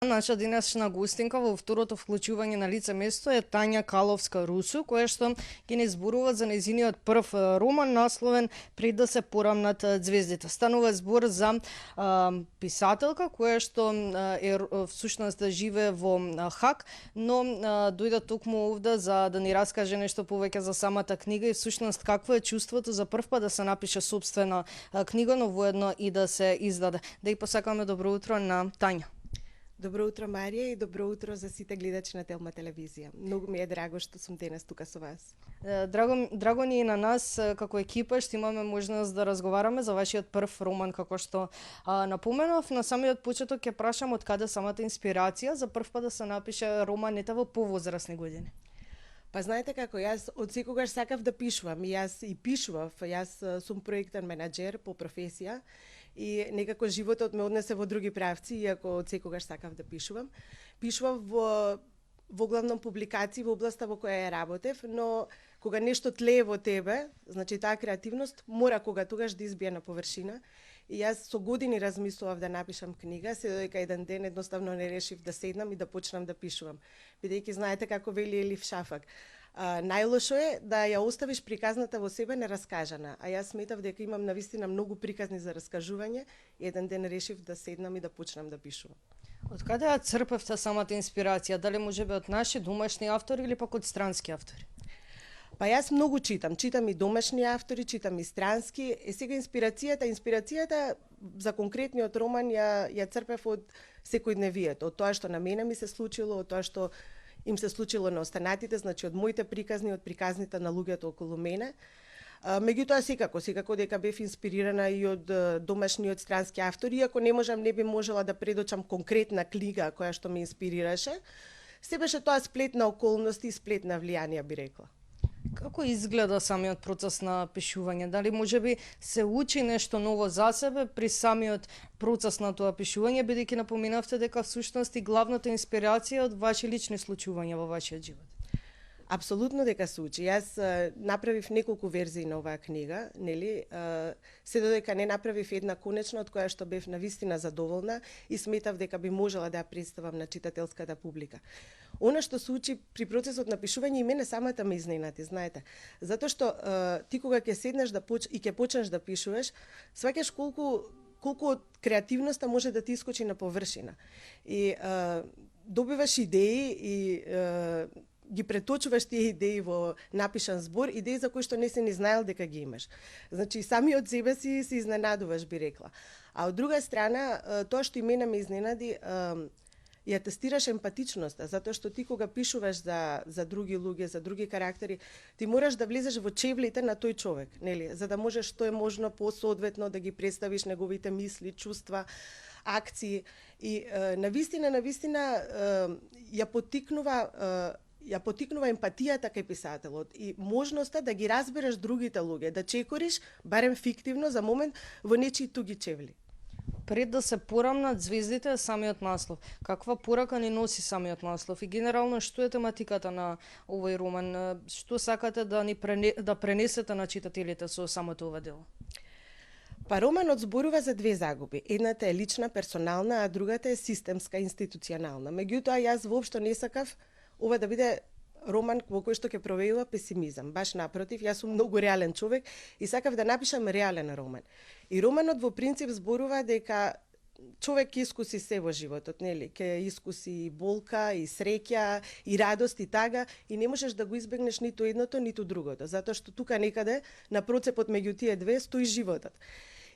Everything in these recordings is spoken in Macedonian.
Наша денешна гостинка во второто вклучување на лице место е Тања Каловска-Русу, која што ќе ни зборува за нејзиниот прв роман насловен Пред да се порамнат ѕвездите. Станува збор за писателка која што е всушност да живее во Хаг, но дојде токму овде за да ни раскаже нешто повеќе за самата книга и всушност какво е чувството за прв пат да се напише собствена книга, но воедно и да се издаде. Да и посакаме добро утро на Тања. Добро утро, Марија, и добро утро за сите гледачи на Телма телевизија. Многу ми е драго што сум денес тука со вас. Драго ни е на нас како екипа што имаме можност да разговараме за вашиот прв роман, како што напоменав. На самиот почеток ќе прашам од каде самата инспирација за прв пат да се напише роман ете во повозрасни години. Па знаете како, јас од секогаш сакав да пишувам и јас и пишував. Јас сум проектен менаџер по професија и некако животот ме однесе во други правци, иако од секогаш сакав да пишувам. Пишував во главном публикации во областа во која ја работев, но кога нешто тлее во тебе, значи таа креативност мора тогаш да избие на површина. И јас со години размислував да напишам книга, се додека еден ден едноставно не решив да седнам и да почнам да пишувам. Бидејќи знаете како вели Елиф Шафак, најлошо е да ја оставиш приказната во себе нераскажана, а јас сметав дека имам навистина многу приказни за раскажување и еден ден решив да седнам и да почнам да пишувам. Од каде ја црпевте самата инспирација? Дали можеби од наши домашни автори или пак од странски автори? Па јас многу читам и домашни автори, читам и странски. Сега инспирацијата за конкретниот роман ја црпев од секојдневието, од тоа што на мене ми се случило, од тоа што им се случило на останатите, значи од моите приказни, од приказните на луѓето околу мене. Меѓутоа секако дека бев инспирирана и од домашни и од странски автори, иако не би можела да предочам конкретна книга која што ме инспирираше. Се беше тоа сплет на околности и сплет на влијанија, би рекла. Како изгледа самиот процес на пишување? Дали можеби се учи нешто ново за себе при самиот процес на тоа пишување, бидејќи напоменавте дека всушност и главната инспирација од ваши лични случувања во вашиот живот? Апсолутно дека се учи. Јас направив неколку верзии на оваа книга, нели? Се додека не направив една конечна од која што бев навистина задоволна и сметав дека би можела да ја представам на читателската публика. Она што се учи при процесот на пишување и мене самата ме изненади, знаете. Затоа што ти кога ќе седнеш и ќе почнеш да пишуваш, сваќаш колку од креативноста може да ти искочи на површина. И добиваш идеи и ги преточуваш тие идеи во напишан збор, идеи за кои што не си ни знаел дека ги имаш. Значи, сами од себе си се изненадуваш, би рекла. А од друга страна, тоа што и мене ме изненади, ја тестираш емпатичноста, затоа што ти кога пишуваш за други луѓе, за други карактери, ти мораш да влезеш во чевлите на тој човек, нели? За да можеш што е можно посоодветно да ги представиш неговите мисли, чувства, акции и навистина ја потикнува емпатијата кај писателот и можноста да ги разбереш другите луѓе, да чекориш, барем фиктивно, за момент во нечии туги чевли. Пред да се порамнат ѕвездите е самиот наслов. Каква порака ни носи самиот наслов и генерално што е тематиката на овој роман? Што сакате да пренесете на читателите со самото ова дело? Па романот зборува за две загуби. Едната е лична, персонална, а другата е системска, институционална. Меѓутоа, јас воопшто не сакав ова да биде роман во кој што ќе провејува песимизам. Баш напротив, јас сум многу реален човек и сакав да напишам реален роман. И романот во принцип зборува дека човек ќе искуси се во животот, нели? Ќе искуси и болка, и среќа, и радост, и тага, и не можеш да го избегнеш ниту едното, ниту другото, затоа што тука некаде на процепот меѓу тие две стои животот.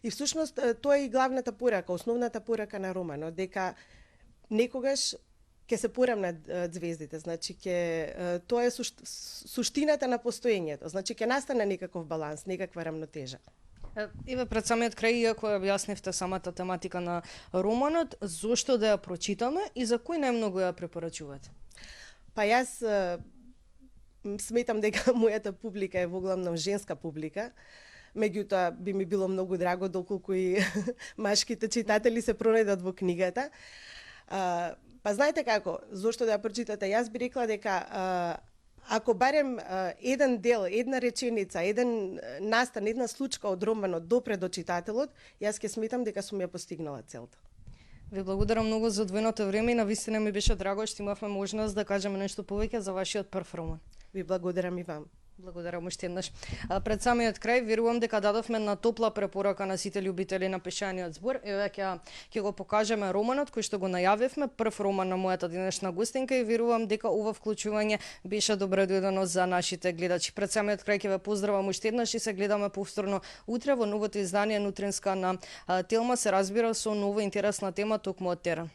И всушност тоа е и главната порака, основната порака на романот, дека некогаш ќе се порамнат ѕвездите, значи тоа е суштината на постоењето, значи ќе настане некаков баланс, некаква рамнотежа. Еве пред самиот крај, иако објаснивте самата тематика на романот, зошто да ја прочитаме и за кој најмногу ја препорачувате? Па јас сметам дека мојата публика е во главном женска публика, меѓутоа би ми било многу драго доколку и машките читатели се пронајдат во книгата. Па знаете како, зошто да ја прочитате? Јас би рекла дека ако барем еден дел, една реченица, еден настан, една случка од романот допре до читателот, јас ќе сметам дека сум ја постигнала целта. Ви благодарам многу за одвоеното време и навистина ми беше драго што имавме можност да кажеме нешто повеќе за вашиот прв роман. Ви благодарам и вам. Благодарам уште еднаш. Пред самиот крај верувам дека дадовме на топла препорака на сите љубители на пишаниот збор. Еве ќе го покажеме романот кој што го најавивме, прв роман на мојата денешна гостинка и верувам дека ова вклучување беше добро дојдено за нашите гледачи. Пред самиот крај ќе ве поздравам уште еднаш и се гледаме повторно утре во новото издание Нутринска на Телма, се разбира со нова интересна тема токму од терен.